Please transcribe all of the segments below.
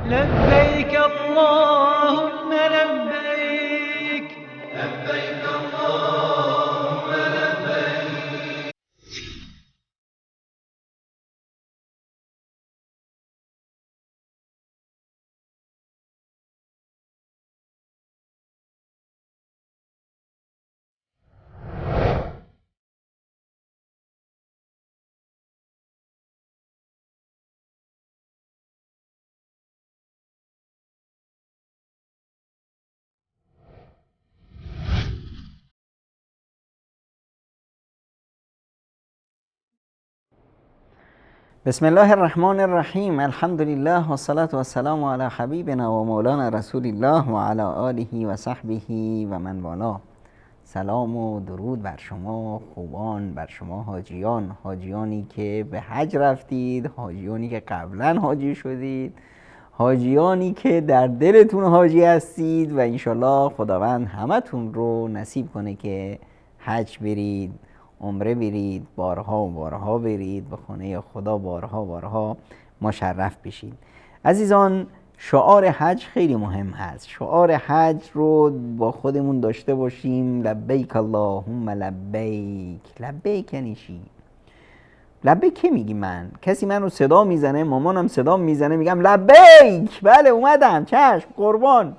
لبيك اللهم لبيك لبيك اللهم لبيك. بسم الله الرحمن الرحیم. الحمد لله و الصلاة و السلام علی حبیبنا و مولانا رسول الله و علی آله و صحبه و من والاه. سلام و درود بر شما خوبان، بر شما حاجیانی که به حج رفتید، حاجیانی که قبلا حاجی شدید، حاجیانی که در دلتون حاجی هستید و انشالله خداوند همتون رو نصیب کنه که حج برید، عمره برید، بارها و بارها برید، به خانه خدا بارها و بارها مشرف بشید. عزیزان، شعار حج خیلی مهم هست. شعار حج رو با خودمون داشته باشیم. لبیک اللهم لبیک. لبیک یعنی چی؟ لبیک که میگی من؟ کسی من رو صدا میزنه، مامانم صدا میزنه، میگم لبیک، بله اومدم، چشم قربان.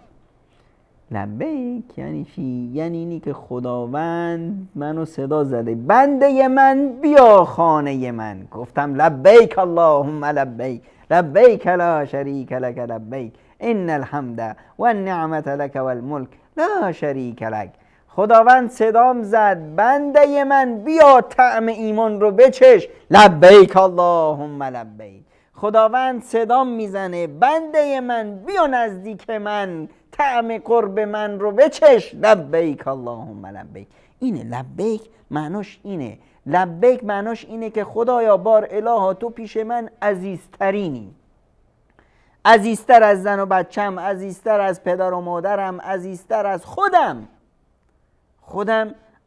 لبیک یعنی چی؟ یعنی اینی که خداوند منو صدا زده، بنده من بیا خانه من. گفتم لبیک اللهم لبیک، لبیک لا شریک لک لبیک، ان الحمد و النعمت لک و الملک لا شریک لک. خداوند صدام زد، بنده من بیا طعم ایمان رو بچش، لبیک اللهم لبیک. خداوند صدام میزنه، بنده من بیا نزدیک من، طعم قرب من رو بچش، لبیک اللهم لبیک. اینه لبیک، معناش اینه. لبیک معناش اینه که خدایا بار الها تو پیش من عزیزترینی، عزیزتر از زن و بچم، عزیزتر از پدر و مادرم، عزیزتر از خودم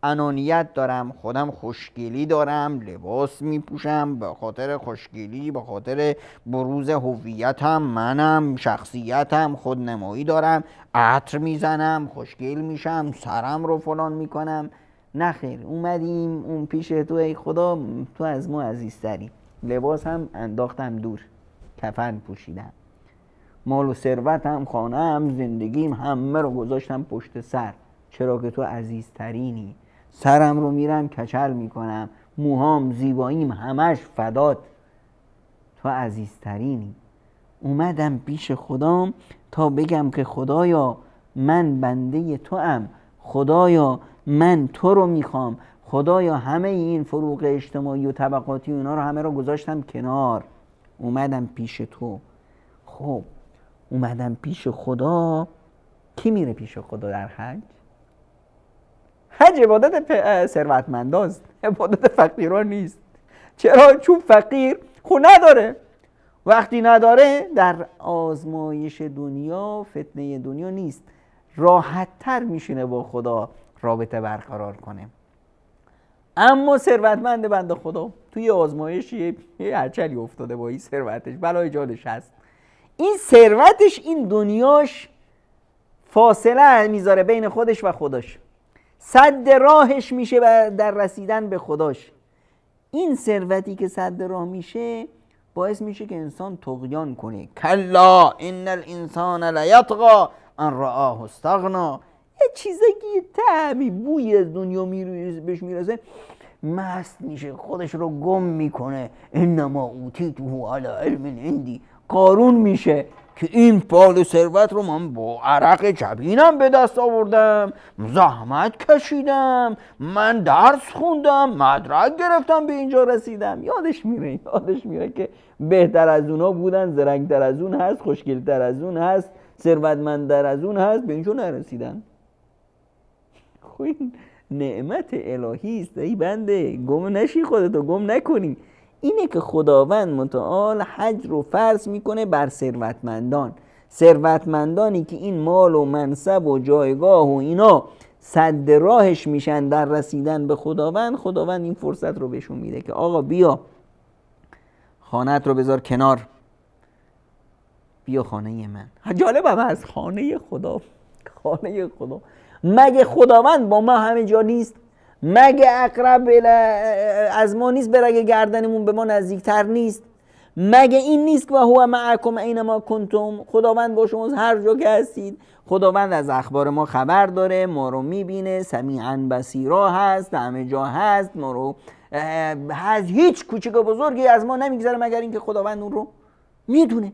انانیت دارم، خودم خوشگلی دارم، لباس میپوشم به خاطر خوشگلی، به خاطر بروز هویتم، منم، شخصیتم، خودنمایی دارم، عطر میزنم، خوشگل میشم، سرم رو فلان میکنم. نخیر، اومدیم اون پیش تو، ای خدا تو از ما عزیزتری. لباس هم انداختم دور، کفن پوشیدم، مال و ثروتم، خانه‌ام، زندگیم، همه رو گذاشتم پشت سر. چرا که تو عزیزترینی. سرم رو میرم کچل میکنم، موهام، زیباییم، همش فدات، تو عزیزترینی. اومدم پیش خدام تا بگم که خدایا من بنده تو ام، خدایا من تو رو میخوام، خدایا همه این فروق اجتماعی و طبقاتی و اینا رو همه رو گذاشتم کنار، اومدم پیش تو. خب اومدم پیش خدا. کی میره پیش خدا در حج؟ حج عبادت ثروتمنداست، عبادت فقیران نیست. چرا؟ چون فقیر خود نداره. وقتی نداره در آزمایش دنیا، فتنه دنیا نیست، راحت تر میشینه با خدا رابطه برقرار کنه. اما ثروتمند بنده خدا توی آزمایشی یه هرچلی افتاده با این ثروتش، بلای جالش هست. این ثروتش، این دنیاش فاصله میذاره بین خودش و خداش، سد راهش میشه در رسیدن به خداش. این ثروتی که سد راه میشه باعث میشه که انسان طغیان کنه. کلا ان الانسان لیطغی ان رآه استغنا. یه چیزایی که طعمی بوی از دنیا بهش میرسه، مست میشه، خودش رو گم میکنه. انما اوتیته علی علم عندی. قارون میشه که این پال ثروت رو من با عرق جبینم به دست آوردم، زحمت کشیدم، من درس خوندم، مدرک گرفتم، به اینجا رسیدم. یادش میره که بهتر از اونا بودن، زرنگتر از اون هست، خوشگلتر از اون هست، ثروتمندتر از اون هست، به اینجا نرسیدن. خب این نعمت الهی است ای بنده، گم نشی، خودتو گم نکنی. اینه که خداوند متعال حج رو فرض میکنه بر ثروتمندان. ثروتمندانی که این مال و منصب و جایگاه و اینا سد راهش میشن در رسیدن به خداوند، خداوند این فرصت رو بهشون میده که آقا بیا خانه‌ت رو بذار کنار، بیا خانه من. جالبم از خانه خدا. خانه خدا مگه خداوند با ما همه جا نیست؟ مگه اقرب از ما نیست؟ برگ گردنمون به ما نزدیکتر نیست؟ مگه این نیست که هو معکم اینما کنتم؟ خداوند با شما هر جا که هستید. خداوند از اخبار ما خبر داره، ما رو میبینه، سمیعا بصیرا هست، همه جا هست، ما رو هست، هیچ کوچک و بزرگی از ما نمیگذره مگر اینکه خداوند اون رو میدونه.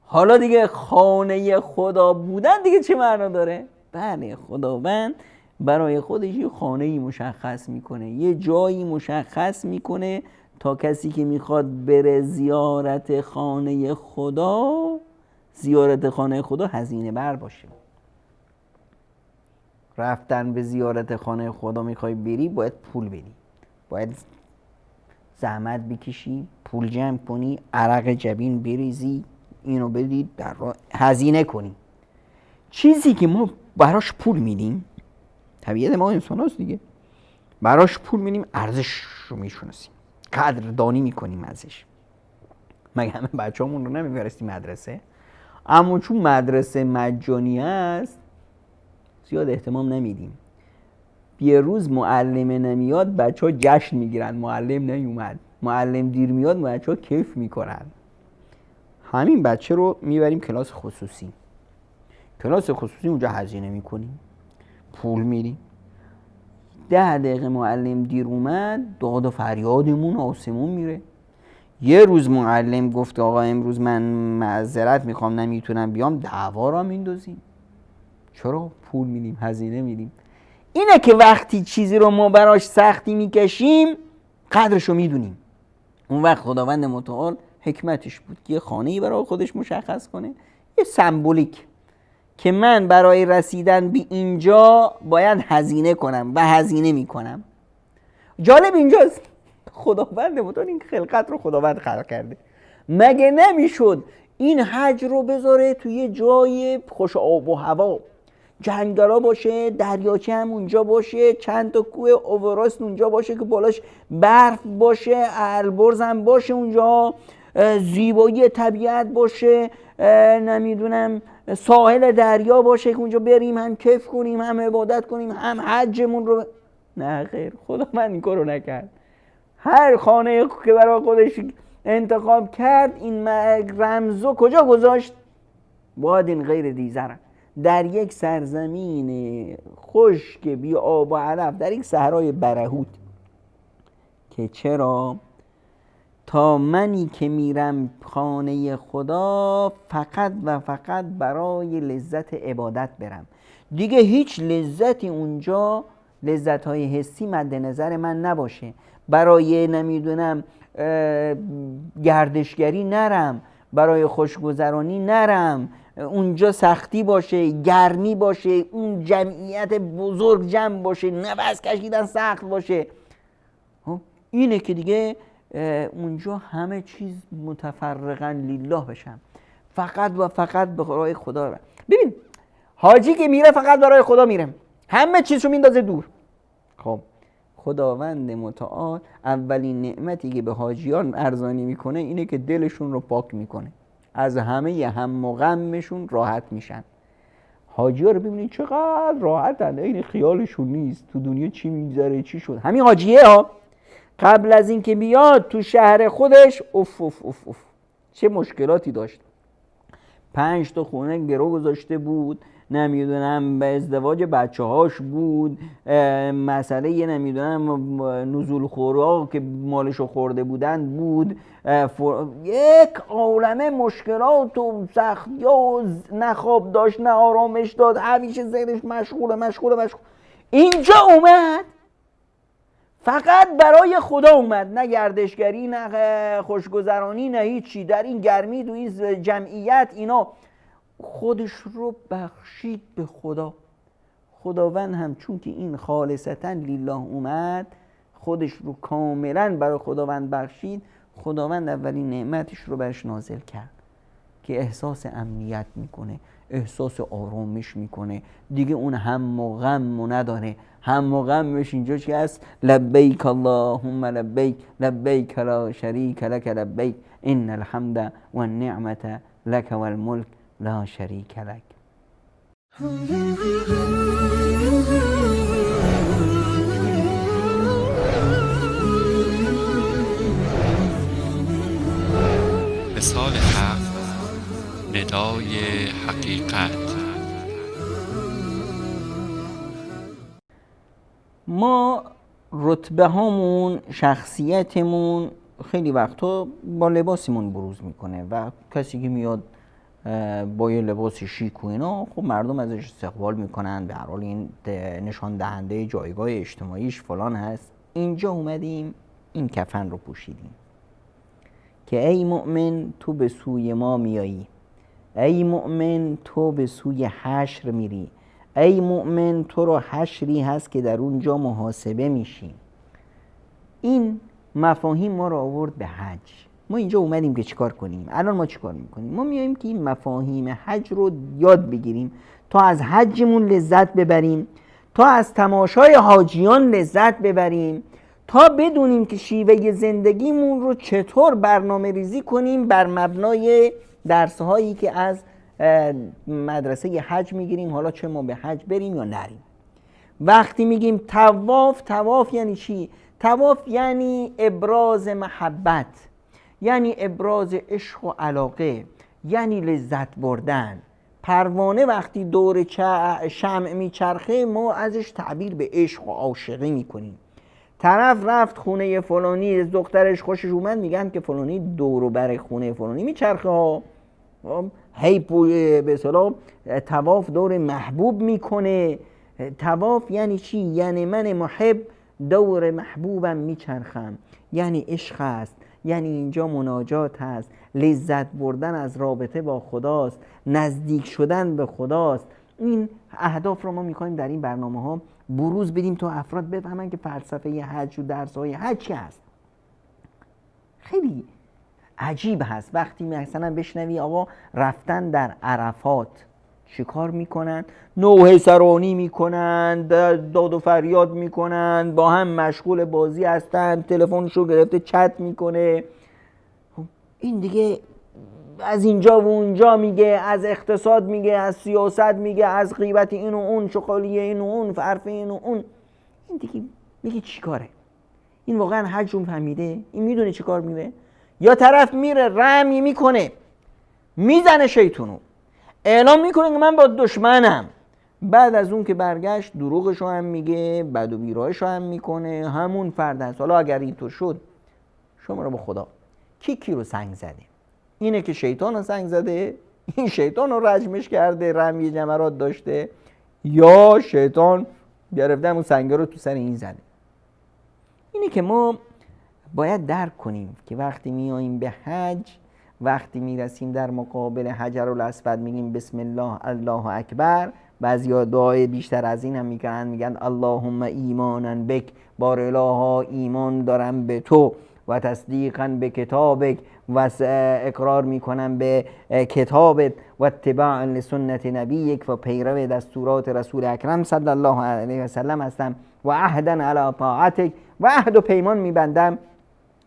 حالا دیگه خانه خدا بودن دیگه چه معنا داره؟ بله، خداوند برای خودش یه خانه‌ای مشخص میکنه، یه جایی مشخص میکنه تا کسی که میخواد بره زیارت خانه خدا، زیارت خانه خدا هزینه بر باشه. رفتن به زیارت خانه خدا میخوای بری، باید پول بدی، باید زحمت بکشی، پول جمع کنی، عرق جبین بریزی، اینو بدید در راه هزینه کنی. چیزی که ما براش پول میدیم، طبیعت ما انسان هست دیگه، براش پول میدیم، ارزش رو میشناسیم، قدردانی میکنیم ازش. مگه همه بچه‌مون رو نمیفرستیم مدرسه؟ اما چون مدرسه مجانی است زیاد اهتمام نمیدیم. یه روز معلم نمیاد بچه ها جشن میگیرن، معلم نیومد. معلم دیر میاد بچه ها کیف میکنن. همین بچه رو میبریم کلاس خصوصی. کلاس خصوصی اونجا هزینه میکنیم، پول میدیم. 10 دقیقه معلم دیر اومد، داد و فریادمون آسمون میره. یه روز معلم گفت آقا امروز من معذرت میخوام نمیتونم بیام، دعوا را میندازیم. چرا؟ پول میدیم، هزینه میدیم. اینه که وقتی چیزی رو ما براش سختی میکشیم قدرشو میدونیم. اون وقت خداوند متعال حکمتش بود که یه خانه‌ای برای خودش مشخص کنه، یه سمبولیک که من برای رسیدن به اینجا باید هزینه کنم و هزینه میکنم. جالب اینجاست خداوند متعال این خلقت رو خداوند خلق کرده. مگه نمیشد این حج رو بذاره توی یه جای خوش آب و هوا، جنگلا باشه، دریاچه هم اونجا باشه، چند تا کوه اووراست اونجا باشه که بالاش برف باشه، البرز هم باشه اونجا، زیبایی طبیعت باشه، نمیدونم ساحل دریا باشه که اونجا بریم هم کیف کنیم، هم عبادت کنیم، هم حجمون رو نه خیر، خدا من این کارو نکرد. هر خانه که برای خودش انتخاب کرد این رمزو کجا گذاشت؟ باید این غیر دیزرم در یک سرزمین خشک بی آب و علف، در یک صحرای برهوت. که چرا؟ تا منی که میرم خانه خدا فقط و فقط برای لذت عبادت برم، دیگه هیچ لذتی اونجا، لذت‌های حسی مد نظر من نباشه. برای نمیدونم گردشگری نرم، برای خوشگذرانی نرم، اونجا سختی باشه، گرمی باشه، اون جمعیت بزرگ جمع باشه، نفس کشیدن سخت باشه. اینه که دیگه اونجا همه چیز متفرقا لله بشم، فقط و فقط برای خدا برم. ببین حاجی که میره فقط برای خدا میره، همه چیزشو میندازه دور. خب خداوند متعال اولین نعمتی که به حاجیان ارزانی میکنه اینه که دلشون رو پاک میکنه، از همه هم و غمشون راحت میشن. حاجی‌ها رو ببینید چقدر راحتن، این خیالشون نیست تو دنیا چی میگذره چی شد. همین حاجیه ها قبل از این که بیاد تو شهر خودش اف اف اف اف چه مشکلاتی داشت. 5 تا خونه گرو گذاشته بود، نمیدونم به ازدواج بچه هاش بود، مسئله یه نمیدونم نزول خورا که مالشو خورده بودن بود، یک عالمه مشکلات و سختی و نه خواب داشت نه آرامش داد، همیشه ذهنش مشغول. اینجا اومد فقط برای خدا اومد، نه گردشگری نه خوشگذرانی نه هیچی. در این گرمی تو این جمعیت اینا خودش رو بخشید به خدا. خداوند هم چون که این خالصتا لله اومد، خودش رو کاملا برای خداوند بخشید. خداوند اولین نعمتش رو برش نازل کرد که احساس امنیت میکنه، احساس آرامش میکنه، دیگه اون هم و غم نداره. هم و غمش اینجا چی هست؟ لبیک اللهم لبیک، لبیک لا شریک لک لبیک، ان الحمد و النعمت لک و الملک لا شریک لک. وصال حق، ندای حقیقت. ما رتبه هامون، شخصیتمون خیلی وقتا با لباسمون بروز میکنه و کسی که میاد با یه لباس شیک و اینا، خب مردم ازش استقبال میکنن، به هر حال این نشان دهنده جایگاه اجتماعیش فلان هست. اینجا اومدیم این کفن رو پوشیدیم که ای مؤمن تو به سوی ما میایی، ای مؤمن تو به سوی حشر میری، ای مؤمن تو رو حشری هست که در اونجا محاسبه میشی. این مفاهیم ما رو آورد به حج. ما اینجا اومدیم که چیکار کنیم؟ الان ما چیکار میکنیم؟ ما میاییم که این مفاهیم حج رو یاد بگیریم تا از حجمون لذت ببریم، تا از تماشای حاجیان لذت ببریم، تا بدونیم که شیوه زندگیمون رو چطور برنامه ریزی کنیم بر مبنای درسهایی که از مدرسه حج میگیریم، حالا چه ما به حج بریم یا نریم. وقتی میگیم طواف، طواف یعنی چی؟ طواف یعنی ابراز محبت، یعنی ابراز عشق و علاقه، یعنی لذت بردن. پروانه وقتی دور شمع میچرخه ما ازش تعبیر به عشق و عاشقی میکنیم. طرف رفت خونه فلانی، از دخترش خوشش اومد، میگن که فلانی دور و بر خونه فلانی میچرخه ها، هی به اصطلاح طواف دور محبوب میکنه. طواف یعنی چی؟ یعنی من محب دور محبوبم میچرخم، یعنی عشق است، یعنی اینجا مناجات هست، لذت بردن از رابطه با خداست، نزدیک شدن به خداست. این اهداف رو ما میخوایم در این برنامه ها بروز بدیم تا افراد بفهمن که فلسفه حج و درس‌های حج چی هست. خیلی عجیب هست وقتی مثلا بشنوی آقا رفتن در عرفات چی کار میکنن؟ نوحه سرانی میکنن، داد و فریاد میکنن، با هم مشغول بازی هستن، تلفنشو گرفته چت میکنه. این دیگه از اینجا و اونجا میگه، از اقتصاد میگه، از سیاست میگه، از غیبت این و اون، شغالیه این و اون، حرف این و اون. این دیگه میگه چی کاره؟ این واقعا حج رو فهمیده؟ این میدونه چی کار میره؟ یا طرف میره رمی میکنه، میزنه شیطونو، اعلام میکنه که من با دشمنم، بعد از اون که برگشت دروغشو هم میگه، بد و بیراهشو هم میکنه. همون فرد هست. حالا اگر اینطور شد، شما رو با خدا کی رو سنگ زده؟ اینه که شیطان رو سنگ زده، این شیطان رو رجمش کرده، رمی جمرات داشته، یا شیطان گرفته همون سنگه رو تو سر این زده. اینه که ما باید درک کنیم که وقتی میاییم به حج، وقتی میرسیم در مقابل حجرالاسود میگیم بسم الله الله اکبر. بعضیا دعای بیشتر از این هم میگن اللهم ایمانا بک، بار الها ایمان دارم به تو، و تصدیقا به کتابک، و اقرار میکنم به کتابت، و اتباعا لسنت نبیک، و پیرو دستورات رسول اکرم صلی الله علیه و سلم هستم، و عهدا علی طاعتک، و عهد و پیمان میبندم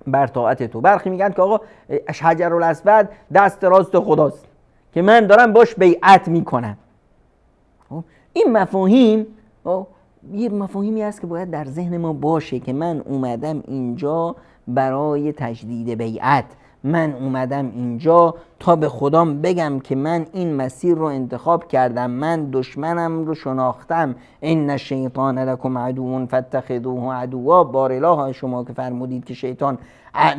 بر طاعت تو. برخی میگن که آقا حجرالاسود دست راست خداست که من دارم باش بیعت میکنم. این مفاهیم یه مفاهیمی هست که باید در ذهن ما باشه که من اومدم اینجا برای تجدید بیعت، من اومدم اینجا تا به خدام بگم که من این مسیر رو انتخاب کردم، من دشمنم رو شناختم. ان الشیطان لکم عدو فاتخذوه عدوا. بار اله شما که فرمودید که شیطان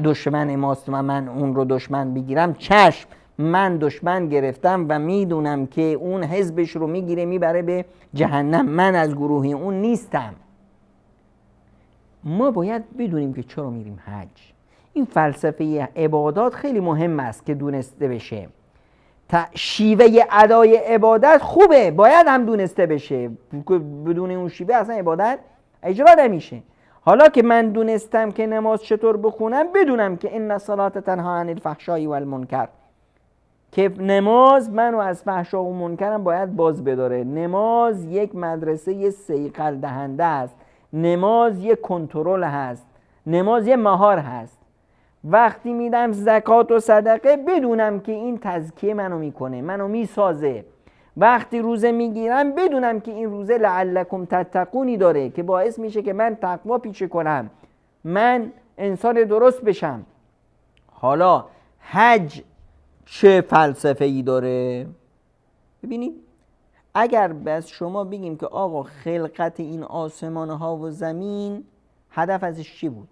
دشمن ماست و من اون رو دشمن بگیرم، چشم، من دشمن گرفتم و میدونم که اون حزبش رو میگیره میبره به جهنم، من از گروه اون نیستم. ما باید بدونیم که چرا میریم حج. این فلسفه عبادات خیلی مهم است که دونسته بشه. شیوه ادای عبادت خوبه، باید هم دونسته بشه، بدون اون شیوه اصلا عبادت اجرا نمیشه. حالا که من دونستم که نماز چطور بخونم، بدونم که ان الصلاة تنها عن الفحشاء والمنکر، که نماز منو از فحشا و منکرم باید باز بداره. نماز یک مدرسه صیقل دهنده است، نماز یک کنترل هست، نماز یک مهار هست. وقتی میدم زکات و صدقه بدونم که این تزکیه منو میکنه، منو میسازه. وقتی روزه میگیرم بدونم که این روزه لعلکم تتقونی داره که باعث میشه که من تقوا پیشه کنم، من انسان درست بشم. حالا حج چه فلسفه ای داره؟ ببینید، اگر بس شما بگیم که آقا خلقت این آسمان ها و زمین هدف ازش چی بود؟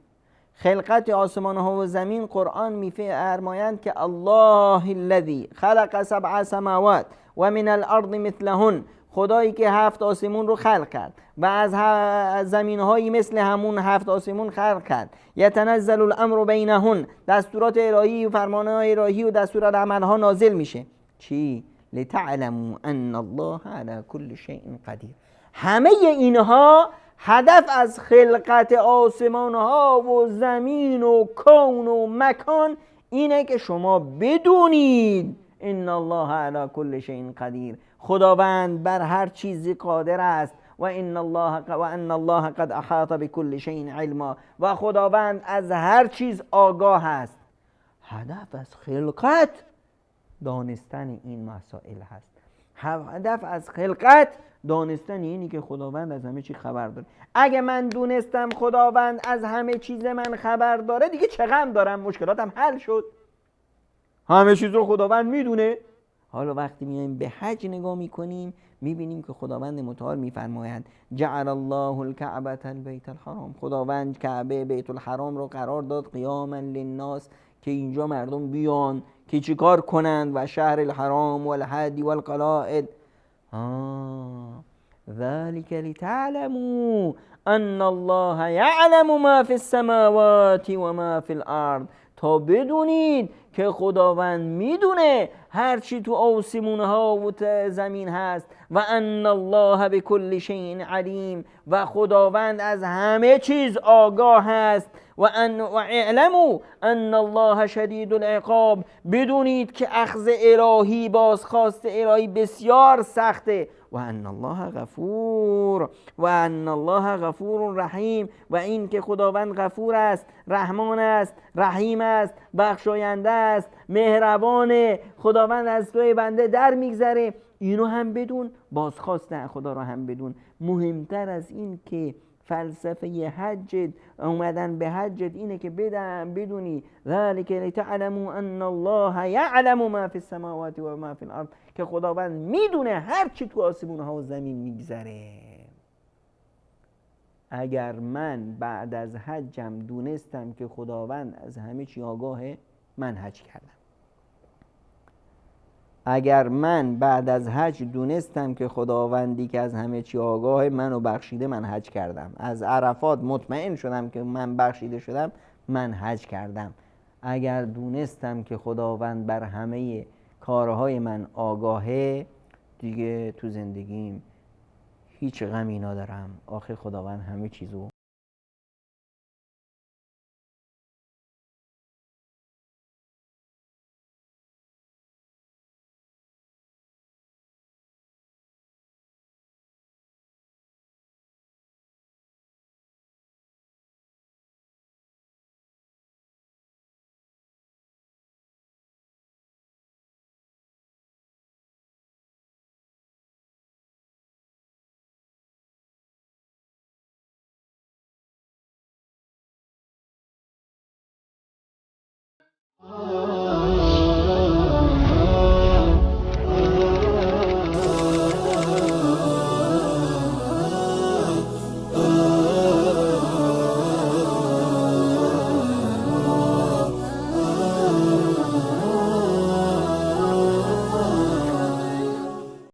خلقت آسمان ها و زمین قرآن میفرمایند که الله الذی خلق سبع سماوات و من الارض مثلهن، خدایی که 7 آسمون رو خلق کرد و از زمین هایی مثل همون 7 آسمون خلق کرد. یتنزل الامر بینهن، دستورات الهی و فرمان های الهی و دستورات عمل ها نازل میشه. چی؟ لتعلموا ان الله على كل شيء قدیر. همه اینها هدف از خلقت آسمان ها و زمین و کون و مکان اینه که شما بدونید ان الله علی کل شیء قدیر، خداوند بر هر چیزی قادر است. و ان الله قد احاط بكل شیء علما، و خداوند از هر چیز آگاه است. هدف از خلقت دانستن این مسائل هست. هدف از خلقت دانستن اینی که خداوند از همه چیز خبر داره. اگه من دونستم خداوند از همه چیز من خبر داره، دیگه چه غم دارم، مشکلاتم حل شد. همه چیز رو خداوند میدونه. حالا وقتی میایم به حج نگاه میکنیم میبینیم که خداوند متعال میفرماید جعل الله الکعبة البیت الحرام، خداوند کعبه بیت الحرام رو قرار داد قیاما للناس، که اینجا مردم بیان که چیکار کنند، و شهر الحرام و الهدی و القلائد. ذلك لتعلموا ان الله یعلم ما فی السماوات و ما فی الارض، تا بدونید که خداوند میدونه هر چی تو آسمون ها و زمین هست. و ان الله بكل شیء علیم، و خداوند از همه چیز آگاه است. و اعلموا ان الله شدید العقاب، بدونید که اخذ الهی، بازخواست الهی بسیار سخته. و ان الله غفور، و ان الله غفور رحیم، و این که خداوند غفور است، رحمان است، رحیم است، بخشاینده است، مهربانه. خداوند از توی بنده در میگذره. اینو هم بدون، بازخواست خدا رو هم بدون. مهمتر از این که فلسفه حج، اومدن به حجت اینه که بدونی ذلك لتعلموا ان الله یعلم ما فی السماوات و ما فی الارض، که خداوند میدونه هر چی تو آسمون ها و زمین میگذره. اگر من بعد از حجم دونستم که خداوند از همه چی آگاهه، من حج کردم. اگر من بعد از حج دونستم که خداوندی که از همه چی آگاهه منو بخشیده، من حج کردم. از عرفات مطمئن شدم که من بخشیده شدم، من حج کردم. اگر دونستم که خداوند بر همه کارهای من آگاهه، دیگه تو زندگیم هیچ غمی ندارم. آخه خداوند همه چیزو Oh